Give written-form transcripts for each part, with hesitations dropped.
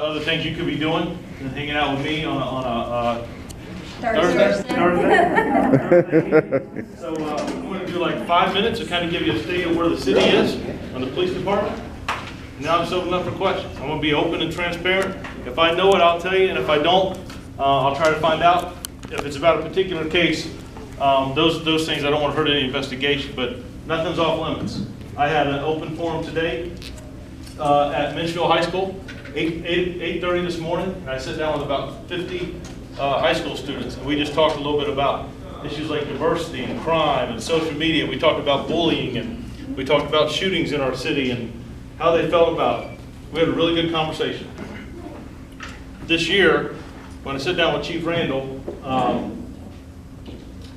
Other things you could be doing than hanging out with me on a Thursday. So I'm going to do like 5 minutes to kind of give you a state of where the city is on the police department. Now I'm just opening up for questions. I'm going to be open and transparent. If I know it, I'll tell you, and if I don't, I'll try to find out. If it's about a particular case, those things I don't want to hurt any investigation, but nothing's off limits. I had an open forum today at Minchville High School, 8:30 this morning, and I sat down with about 50 high school students, and we just talked a little bit about issues like diversity and crime and social media. We talked about bullying, and we talked about shootings in our city and how they felt about it. We had a really good conversation. This year, when I sit down with Chief Randall,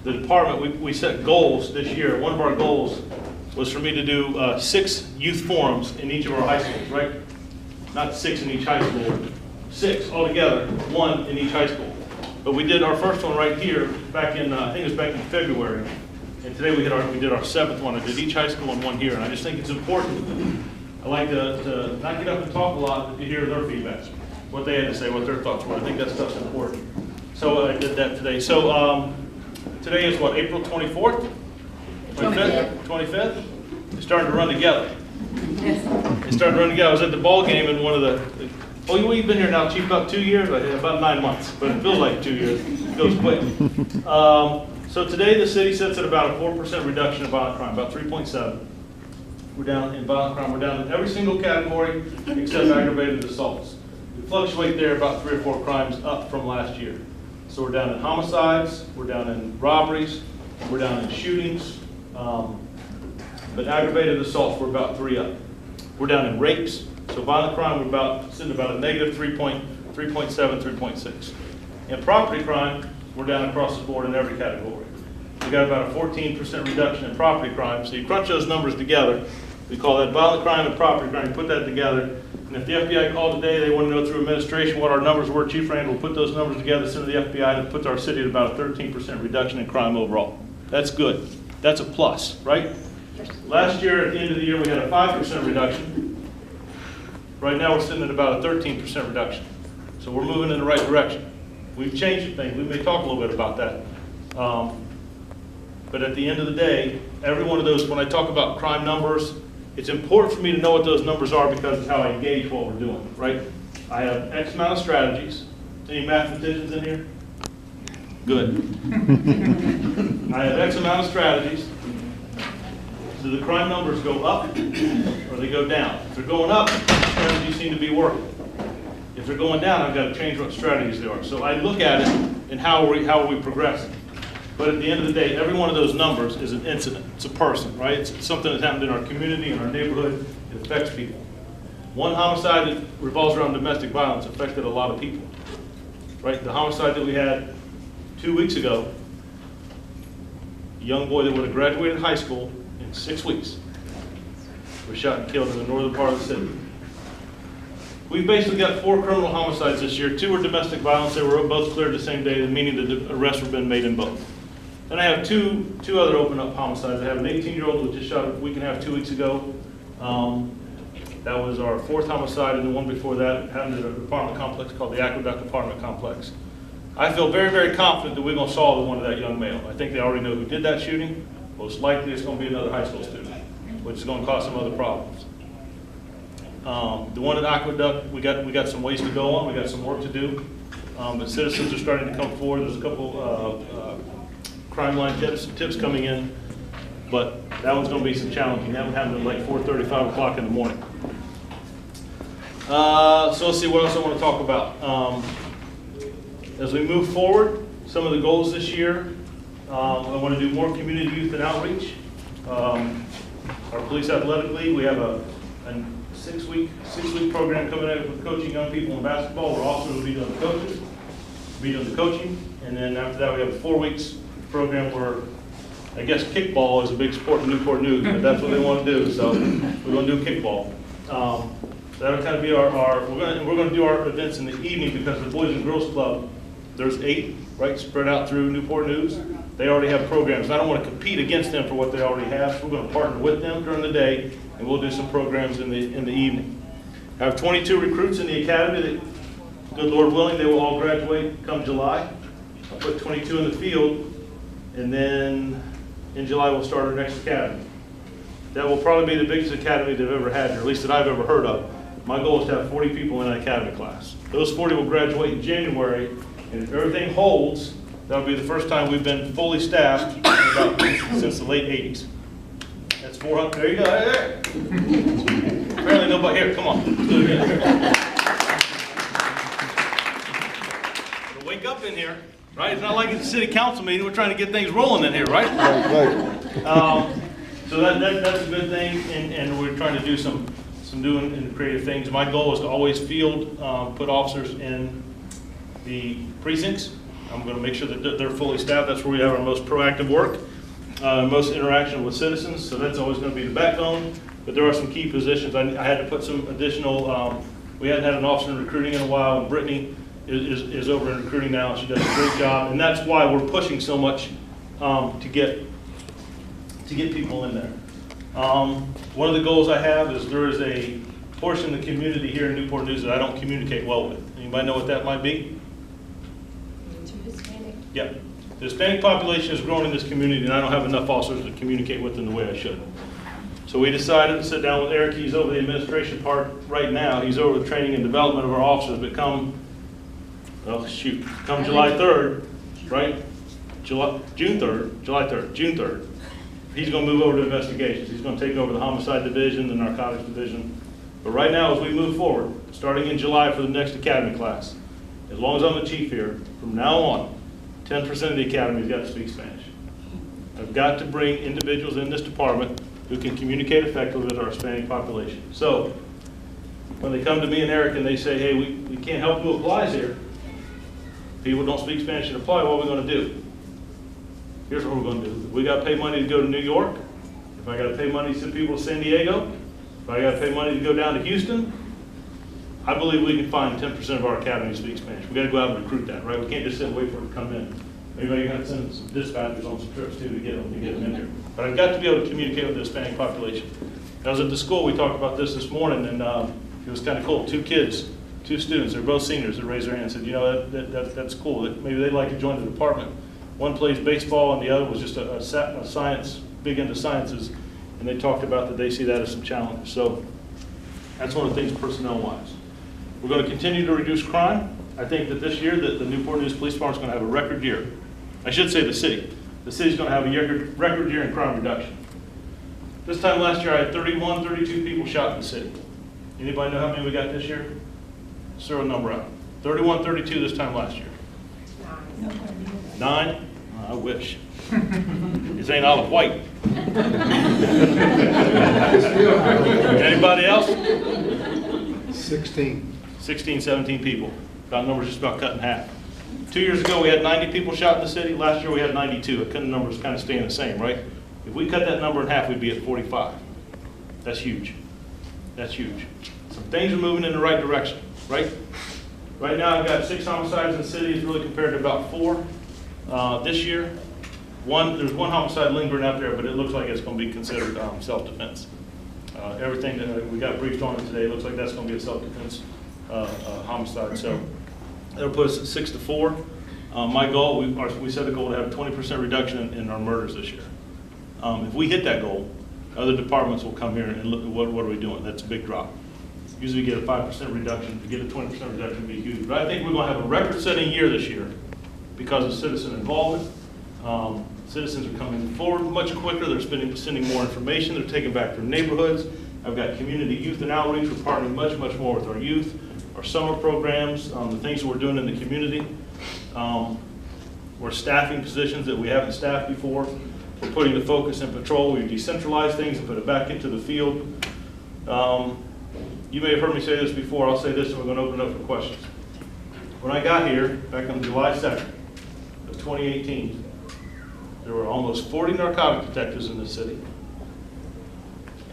the department, we set goals this year. One of our goals was for me to do 6 youth forums in each of our high schools, right? Not 6 in each high school, 6 altogether, 1 in each high school. But we did our first one right here back in, I think it was back in February. And today we did our 7th one. I did each high school and 1 here. And I just think it's important. I like to not get up and talk a lot, but to hear their feedback, what they had to say, what their thoughts were. I think that stuff's important. So I did that today. So today is what, April 24th? 25th? They started to run together. Yes. They started to run together. I was at the ball game and one of the, you've been here now, Chief, about 2 years? About 9 months, but it feels like 2 years. It goes quick. So today the city sits at about a 4% reduction in violent crime, about 3.7. We're down in violent crime. We're down in every single category except aggravated assaults. We fluctuate there about 3 or 4 crimes up from last year. So we're down in homicides, we're down in robberies, we're down in shootings, but aggravated assaults we're about 3 up. We're down in rapes, so violent crime we're sitting about a negative 3.7, 3.6. In property crime, we're down across the board in every category. We got about a 14% reduction in property crime. So you crunch those numbers together. We call that violent crime and property crime. You put that together. And if the FBI called today, they want to know through administration what our numbers were. Chief Randall will put those numbers together, send to the FBI, and it puts our city at about a 13% reduction in crime overall. That's good. That's a plus, right? Last year, at the end of the year, we had a 5% reduction. Right now, we're sitting at about a 13% reduction. So we're moving in the right direction. We've changed things. We may talk a little bit about that. But at the end of the day, every one of those, when I talk about crime numbers, it's important for me to know what those numbers are because it's how I engage what we're doing, right? I have X amount of strategies. Any mathematicians in here? Good. I have X amount of strategies. Do the crime numbers go up or they go down? If they're going up, strategies seem to be working. If they're going down, I've got to change what strategies they are. So I look at it and how are we progressing. But at the end of the day, every one of those numbers is an incident. It's a person, right? It's something that's happened in our community, in our neighborhood. It affects people. One homicide that revolves around domestic violence affected a lot of people, right? The homicide that we had 2 weeks ago, a young boy that would have graduated high school in 6 weeks was shot and killed in the northern part of the city. We've basically got 4 criminal homicides this year. 2 were domestic violence. They were both cleared the same day, meaning that arrests were been made in both. Then I have two other open up homicides. I have an 18-year-old who was just shot a week and a half, 2 weeks ago. That was our 4th homicide, and the one before that happened at an apartment complex called the Aqueduct Apartment Complex. I feel very, very confident that we're going to solve the one of that young male. I think they already know who did that shooting. Most likely it's going to be another high school student, which is going to cause some other problems. The one at Aqueduct, we got some ways to go on. We got some work to do. But citizens are starting to come forward. There's a couple crime line tips coming in, but that one's going to be some challenging. That one happened at like 4:30, 5 o'clock in the morning. So let's see what else I want to talk about. As we move forward, some of the goals this year, I want to do more community youth and outreach. Our police athletic league, we have a 6-week program coming out with coaching young people in basketball. We're also going to be doing the coaching, and then after that we have a 4 weeks program where I guess kickball is a big sport in Newport News, but that's what they want to do, so we're going to do kickball. That'll kind of be we're going to do our events in the evening because the Boys and Girls Club, there's 8, right, spread out through Newport News. They already have programs. I don't want to compete against them for what they already have, so we're going to partner with them during the day, and we'll do some programs in the evening. I have 22 recruits in the academy Good Lord willing, they will all graduate come July. I'll put 22 in the field, and then in July we'll start our next academy. That will probably be the biggest academy they've ever had, or at least that I've ever heard of. My goal is to have 40 people in an academy class. Those 40 will graduate in January, and if everything holds, that'll be the first time we've been fully staffed since the late 80s. That's 400, there you go, hey, there. Apparently nobody here, come on, let's do it again. So wake up in here, right? It's not like it's a city council meeting, we're trying to get things rolling in here, right? So that's a good thing, and we're trying to do some doing and creative things. My goal is to always put officers in the precincts. I'm going to make sure that they're fully staffed. That's where we have our most proactive work, most interaction with citizens. So that's always going to be the backbone. But there are some key positions. I had to put some additional. We hadn't had an officer in recruiting in a while, and Brittany is over in recruiting now. She does a great job, and that's why we're pushing so much to get people in there. One of the goals I have is there is a portion of the community here in Newport News that I don't communicate well with. Anybody know what that might be? Hispanic. Yeah. The Hispanic population is growing in this community, and I don't have enough officers to communicate with them the way I should. So we decided to sit down with Eric. He's over the administration part right now. He's over the training and development of our officers, but come July 3rd, right? June 3rd. He's going to move over to investigations. He's going to take over the homicide division, the narcotics division. But right now, as we move forward, starting in July for the next academy class, as long as I'm the chief here, from now on, 10% of the academy has got to speak Spanish. I've got to bring individuals in this department who can communicate effectively with our Hispanic population. So when they come to me and Eric and they say, hey, we can't help who applies here. People don't speak Spanish and apply, what are we going to do? Here's what we're going to do. We got to pay money to go to New York. If I got to pay money to send people to San Diego, if I got to pay money to go down to Houston, I believe we can find 10% of our academy to speak Spanish. We got to go out and recruit that, right? We can't just sit and wait for it to come in. Maybe I got to send some dispatchers on some trips too to get them in here. But I've got to be able to communicate with the Hispanic population. I was at the school. We talked about this morning, and it was kind of cool. 2 kids, 2 students. They're both seniors. That raised their hand and said, you know, that's cool. Maybe they'd like to join the department. One plays baseball, and the other was just a science, big into sciences, and they talked about that they see that as some challenges. So that's one of the things personnel-wise. We're going to continue to reduce crime. I think that this year that the Newport News Police Department is going to have a record year. I should say the city. The city's going to have a record year in crime reduction. This time last year, I had 32 people shot in the city. Anybody know how many we got this year? Throw a number out. 31, 32 this time last year. 9? I wish. This ain't olive white. Anybody else? 16. 16, 17 people. That number's just about cut in half. 2 years ago, we had 90 people shot in the city. Last year, we had 92. The number's kind of staying the same, right? If we cut that number in half, we'd be at 45. That's huge. That's huge. Some things are moving in the right direction, right? Right now, I've got 6 homicides in the city. It's really compared to about 4 this year. There's 1 homicide lingering out there, but it looks like it's going to be considered self-defense. Everything that we got briefed on it today looks like that's going to be a self-defense homicide. So that'll put us at 6 to 4. My goal, we set a goal to have a 20% reduction in our murders this year. If we hit that goal, other departments will come here and look at what are we doing. That's a big drop. Usually we get a 5% reduction. To get a 20% reduction would be huge. But I think we're going to have a record-setting year this year because of citizen involvement. Citizens are coming forward much quicker. They're sending more information. They're taking back their neighborhoods. I've got community youth and outreach. We're partnering much more with our youth, our summer programs, the things that we're doing in the community. We're staffing positions that we haven't staffed before. We're putting the focus in patrol. We've decentralized things and put it back into the field. You may have heard me say this before. I'll say this, and we're going to open it up for questions. When I got here, back on July 2nd of 2018, there were almost 40 narcotic detectives in the city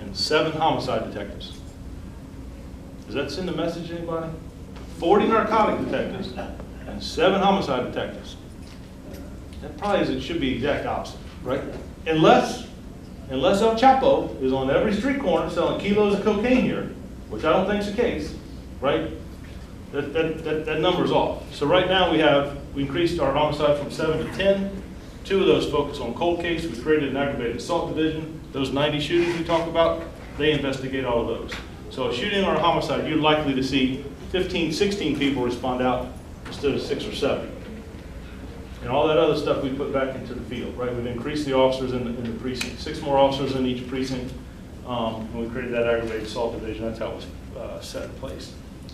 and 7 homicide detectives. Does that send a message to anybody? 40 narcotic detectives and 7 homicide detectives. That probably is, it should be the exact opposite, right? Unless El Chapo is on every street corner selling kilos of cocaine here, which I don't think is the case, right? that number's off. So right now we increased our homicide from 7 to 10. 2 of those focus on cold case. We created an aggravated assault division. Those 90 shootings we talk about, they investigate all of those. So a shooting or a homicide, you're likely to see 15, 16 people respond out instead of 6 or 7. And all that other stuff we put back into the field, right? We've increased the officers in the precinct, 6 more officers in each precinct. And we created that aggravated assault division. That's how it was set in place.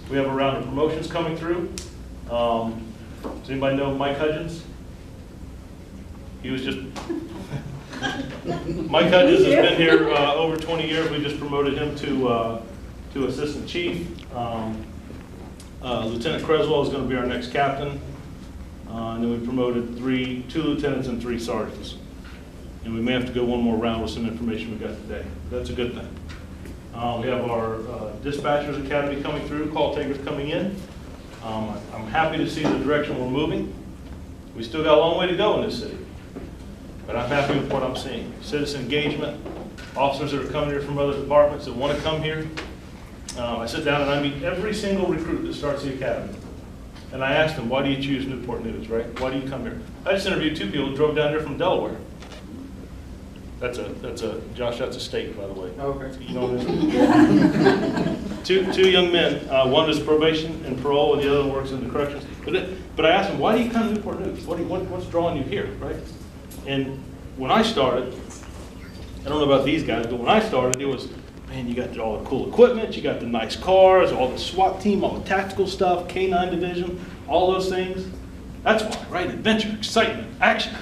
We have a round of promotions coming through. Does anybody know Mike Hudgens? He was just, Mike Hudgens has been here over 20 years. We just promoted him to assistant chief. Lieutenant Creswell is going to be our next captain. And then we promoted 2 lieutenants and 3 sergeants. And we may have to go one more round with some information we got today. That's a good thing. We have our dispatchers academy coming through, call takers coming in. I'm happy to see the direction we're moving. We still got a long way to go in this city, but I'm happy with what I'm seeing. Citizen engagement, officers that are coming here from other departments that want to come here. I sit down and I meet every single recruit that starts the academy. And I asked them, why do you choose Newport News, right? Why do you come here? I just interviewed 2 people who drove down here from Delaware. That's Josh, that's a state, by the way. Okay. You know what two young men, one is probation and parole, and the other one works in the corrections. But I asked them, why do you come to Newport News? What's drawing you here, right? And when I started, I don't know about these guys, but when I started, it was, man, you got all the cool equipment, you got the nice cars, all the SWAT team, all the tactical stuff, K-9 division, all those things. That's why, right? Adventure, excitement, action.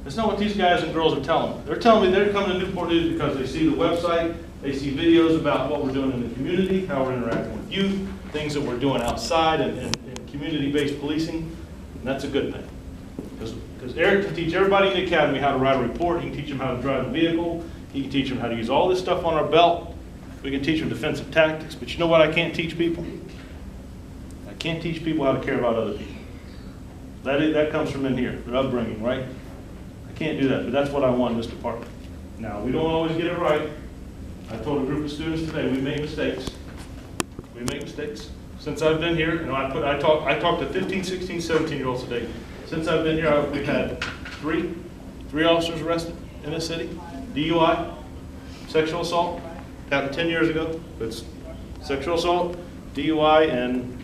That's not what these guys and girls are telling me. They're telling me they're coming to Newport News because they see the website, they see videos about what we're doing in the community, how we're interacting with youth, things that we're doing outside and community-based policing, and that's a good thing. Because Eric can teach everybody in the academy how to write a report, he can teach them how to drive a vehicle, he can teach them how to use all this stuff on our belt, we can teach them defensive tactics, but you know what I can't teach people? I can't teach people how to care about other people. That comes from in here, their upbringing, right? I can't do that, but that's what I want in this department. Now, we don't always get it right. I told a group of students today, we make mistakes. We make mistakes. Since I've been here, and I talked to 15, 16, 17-year-olds today. Since I've been here, we've had three officers arrested in this city. DUI, sexual assault, happened 10 years ago. It's sexual assault, DUI, and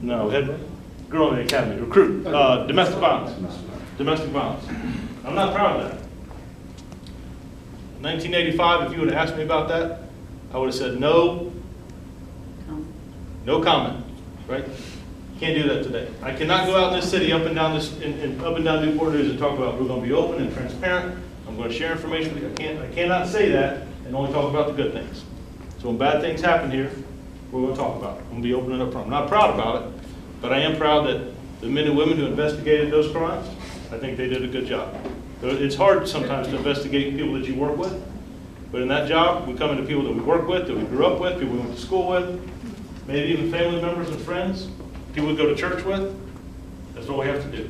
no, we had girl in the academy, recruit, domestic violence. Domestic violence. I'm not proud of that. 1985, if you would have asked me about that, I would have said no comment, right? Can't do that today. I cannot go out in this city, up and down Newport News and talk about we're going to be open and transparent. I'm going to share information with you. I cannot say that and only talk about the good things. So when bad things happen here, we're going to talk about it. I'm going to be open and upfront. I'm not proud about it, but I am proud that the men and women who investigated those crimes, I think they did a good job. It's hard sometimes to investigate people that you work with, but in that job, we come into people that we work with, that we grew up with, people we went to school with, maybe even family members and friends, people we go to church with. That's what we have to do.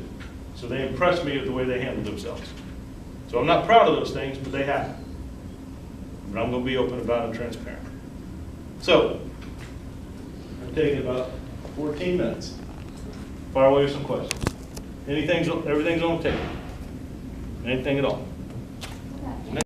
So they impress me with the way they handle themselves. So I'm not proud of those things, but they happen. But I'm going to be open about it and transparent. So, I'm taking about 14 minutes. Fire away with some questions. Everything's on the table. Anything at all.